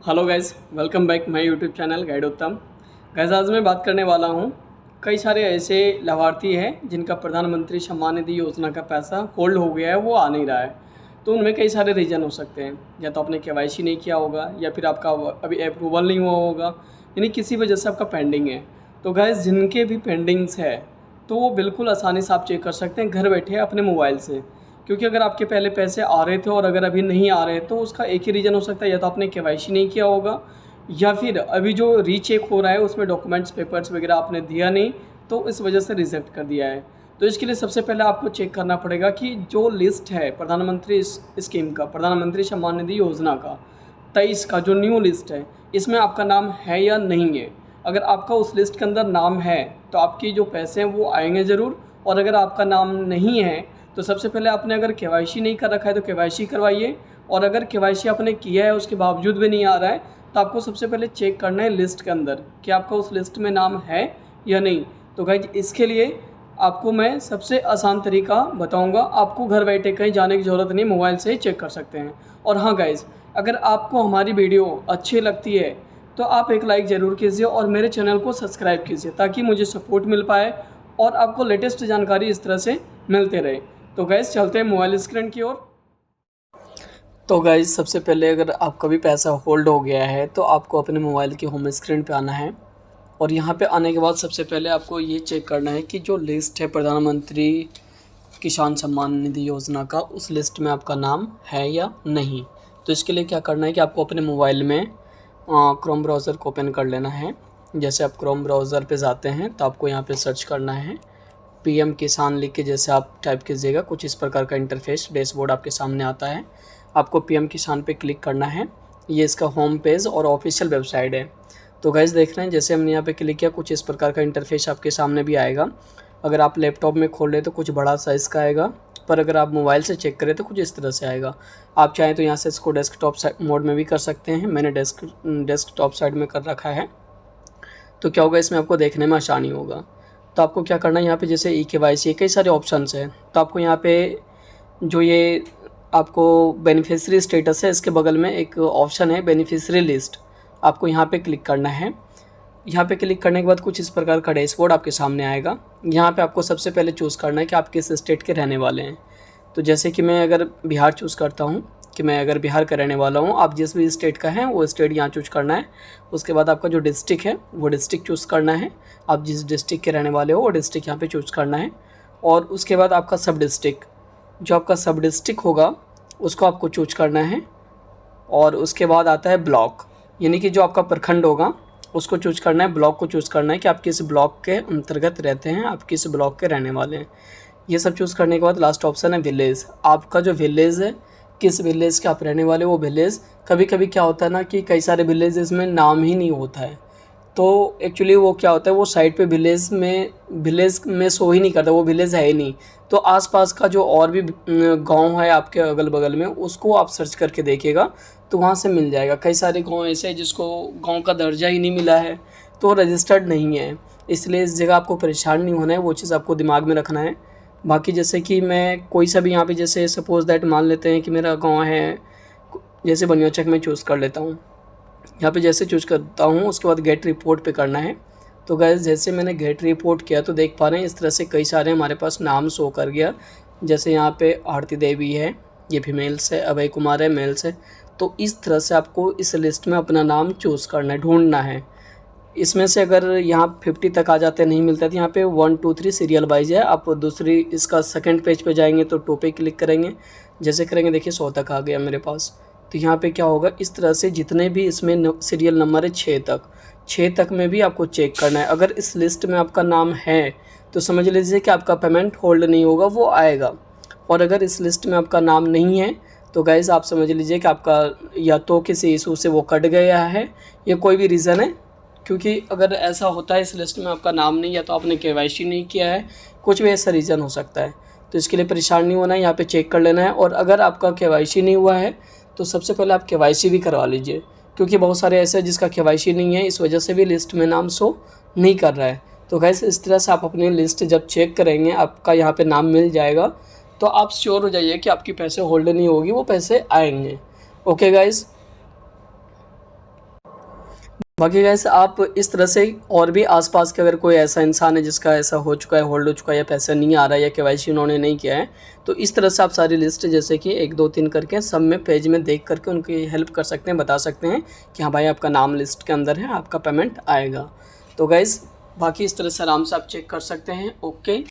Hello guys, welcome back my YouTube channel guide उत्तम। Guys आज मैं बात करने वाला हूँ, कई सारे ऐसे लाभार्थी हैं जिनका प्रधानमंत्री सम्मान निधि योजना का पैसा होल्ड हो गया है, वो आ नहीं रहा है। तो उनमें कई सारे रीज़न हो सकते हैं, या तो आपने केवाईसी नहीं किया होगा, या फिर आपका अभी अप्रूवल नहीं हुआ होगा, यानी किसी वजह से आपका पेंडिंग है। तो गाइज जिनके भी पेंडिंग्स है तो वो बिल्कुल आसानी से आप चेक कर सकते हैं घर बैठे अपने मोबाइल से। क्योंकि अगर आपके पहले पैसे आ रहे थे और अगर अभी नहीं आ रहे तो उसका एक ही रीज़न हो सकता है, या तो आपने केवाईसी नहीं किया होगा, या फिर अभी जो रीचेक हो रहा है उसमें डॉक्यूमेंट्स पेपर्स वगैरह आपने दिया नहीं, तो इस वजह से रिजेक्ट कर दिया है। तो इसके लिए सबसे पहले आपको चेक करना पड़ेगा कि जो लिस्ट है प्रधानमंत्री स्कीम का, प्रधानमंत्री सम्मान निधि योजना का 23 का जो न्यू लिस्ट है, इसमें आपका नाम है या नहीं है। अगर आपका उस लिस्ट के अंदर नाम है तो आपकी जो पैसे हैं वो आएंगे ज़रूर, और अगर आपका नाम नहीं है तो सबसे पहले आपने अगर केवाईसी नहीं कर रखा है तो केवाईसी करवाइए, और अगर केवाईसी आपने किया है उसके बावजूद भी नहीं आ रहा है तो आपको सबसे पहले चेक करना है लिस्ट के अंदर कि आपका उस लिस्ट में नाम है या नहीं। तो गाइज इसके लिए आपको मैं सबसे आसान तरीका बताऊंगा, आपको घर बैठे कहीं जाने की ज़रूरत नहीं, मोबाइल से ही चेक कर सकते हैं। और हाँ गाइज, अगर आपको हमारी वीडियो अच्छी लगती है तो आप एक लाइक ज़रूर कीजिए और मेरे चैनल को सब्सक्राइब कीजिए, ताकि मुझे सपोर्ट मिल पाए और आपको लेटेस्ट जानकारी इस तरह से मिलते रहे। तो गाइस चलते हैं मोबाइल स्क्रीन की ओर। तो गाइस सबसे पहले अगर आपका भी पैसा होल्ड हो गया है तो आपको अपने मोबाइल की होम स्क्रीन पे आना है, और यहाँ पे आने के बाद सबसे पहले आपको ये चेक करना है कि जो लिस्ट है प्रधानमंत्री किसान सम्मान निधि योजना का, उस लिस्ट में आपका नाम है या नहीं। तो इसके लिए क्या करना है कि आपको अपने मोबाइल में क्रोम ब्राउज़र को ओपन कर लेना है। जैसे आप क्रोम ब्राउज़र पे जाते हैं तो आपको यहाँ पे सर्च करना है पीएम किसान लिख के, जैसे आप टाइप कीजिएगा कुछ इस प्रकार का इंटरफेस डैशबोर्ड आपके सामने आता है। आपको पीएम किसान पे क्लिक करना है, ये इसका होम पेज और ऑफिशियल वेबसाइट है। तो गाइस देख रहे हैं जैसे हमने यहाँ पे क्लिक किया कुछ इस प्रकार का इंटरफेस आपके सामने भी आएगा। अगर आप लैपटॉप में खोल रहे तो कुछ बड़ा साइज़ का आएगा, पर अगर आप मोबाइल से चेक करें तो कुछ इस तरह से आएगा। आप चाहें तो यहाँ से इसको डेस्कटॉप मोड में भी कर सकते हैं, मैंने डेस्कटॉप साइड में कर रखा है। तो क्या होगा, इसमें आपको देखने में आसानी होगा। तो आपको क्या करना है, यहाँ पे जैसे ई-केवाईसी कई सारे ऑप्शंस हैं, तो आपको यहाँ पे जो ये आपको बेनिफिशियरी स्टेटस है इसके बगल में एक ऑप्शन है बेनिफिशियरी लिस्ट, आपको यहाँ पे क्लिक करना है। यहाँ पे क्लिक करने के बाद कुछ इस प्रकार का डैशबोर्ड आपके सामने आएगा। यहाँ पे आपको सबसे पहले चूज़ करना है कि आप किस स्टेट के रहने वाले हैं। तो जैसे कि मैं अगर बिहार चूज़ करता हूँ कि मैं अगर बिहार का रहने वाला हूँ, आप जिस भी स्टेट का है वो स्टेट यहाँ चूज़ करना है। उसके बाद आपका जो डिस्ट्रिक्ट है वो डिस्ट्रिक्ट चूज़ करना है, आप जिस डिस्ट्रिक्ट के रहने वाले हो वो डिस्ट्रिक्ट यहाँ पे चूज़ करना है। और उसके बाद आपका सब डिस्ट्रिक्ट, जो आपका सब डिस्ट्रिक्ट होगा उसको आपको चूज़ करना है। और उसके बाद आता है ब्लॉक, यानी कि जो आपका प्रखंड होगा उसको चूज़ करना है, ब्लॉक को चूज़ करना है कि आप किस ब्लॉक के अंतर्गत रहते हैं, आप किस ब्लॉक के रहने वाले हैं। ये सब चूज़ करने के बाद लास्ट ऑप्शन है विलेज, आपका जो विलेज है, किस विलेज के आप रहने वाले वो विलेज। कभी कभी क्या होता है ना कि कई सारे विलेजेस में नाम ही नहीं होता है, तो एक्चुअली वो क्या होता है, वो साइड पे विलेज में शो ही नहीं करता, वो विलेज है ही नहीं। तो आसपास का जो और भी गांव है आपके अगल बगल में, उसको आप सर्च करके देखिएगा तो वहाँ से मिल जाएगा। कई सारे गांव ऐसे हैं जिसको गांव का दर्जा ही नहीं मिला है, तो रजिस्टर्ड नहीं है, इसलिए इस जगह आपको परेशान नहीं होना है, वो चीज़ आपको दिमाग में रखना है। बाकी जैसे कि मैं कोई सा भी यहाँ पे जैसे सपोज़ दैट मान लेते हैं कि मेरा गांव है जैसे बनियाचक में चूज़ कर लेता हूँ। यहाँ पे जैसे चूज़ करता हूँ उसके बाद गेट रिपोर्ट पे करना है। तो गाइस जैसे मैंने गेट रिपोर्ट किया तो देख पा रहे हैं इस तरह से कई सारे हमारे पास नाम शो कर गया। जैसे यहाँ पे आरती देवी है, ये फीमेल्स है, अभय कुमार है, मेल्स है। तो इस तरह से आपको इस लिस्ट में अपना नाम चूज़ करना है, ढूंढना है। इसमें से अगर यहाँ 50 तक आ जाते नहीं मिलता तो यहाँ पे 1 2 3 सीरियल वाइज है। आप दूसरी इसका सेकंड पेज पे जाएंगे तो 2 पे क्लिक करेंगे, जैसे करेंगे देखिए 100 तक आ गया मेरे पास। तो यहाँ पे क्या होगा, इस तरह से जितने भी इसमें सीरियल नंबर है 6 तक में भी आपको चेक करना है। अगर इस लिस्ट में आपका नाम है तो समझ लीजिए कि आपका पेमेंट होल्ड नहीं होगा, वो आएगा। और अगर इस लिस्ट में आपका नाम नहीं है तो गाइज़ आप समझ लीजिए कि आपका या तो किसी इशू से वो कट गया है या कोई भी रीज़न है। क्योंकि अगर ऐसा होता है इस लिस्ट में आपका नाम नहीं है तो आपने केवाईसी नहीं किया है, कुछ भी ऐसा रीज़न हो सकता है। तो इसके लिए परेशान नहीं होना है, यहाँ पे चेक कर लेना है। और अगर आपका केवाईसी नहीं हुआ है तो सबसे पहले आप केवाईसी भी करवा लीजिए, क्योंकि बहुत सारे ऐसे हैं जिसका केवाईसी नहीं है, इस वजह से भी लिस्ट में नाम शो नहीं कर रहा है। तो गाइस इस तरह से आप अपनी लिस्ट जब चेक करेंगे आपका यहाँ पे नाम मिल जाएगा, तो आप श्योर हो जाइए कि आपकी पैसे होल्ड नहीं होगी, वो पैसे आएंगे। Okay guys. बाकी गैस आप इस तरह से और भी आसपास के अगर कोई ऐसा इंसान है जिसका ऐसा हो चुका है, होल्ड हो चुका है, या पैसा नहीं आ रहा है, या केवाईसी उन्होंने नहीं किया है, तो इस तरह से आप सारी लिस्ट जैसे कि 1 2 3 करके सब में पेज में देख करके उनकी हेल्प कर सकते हैं, बता सकते हैं कि हाँ भाई आपका नाम लिस्ट के अंदर है, आपका पेमेंट आएगा। तो गाइज़ बाकी इस तरह से आराम से आप चेक कर सकते हैं। ओके।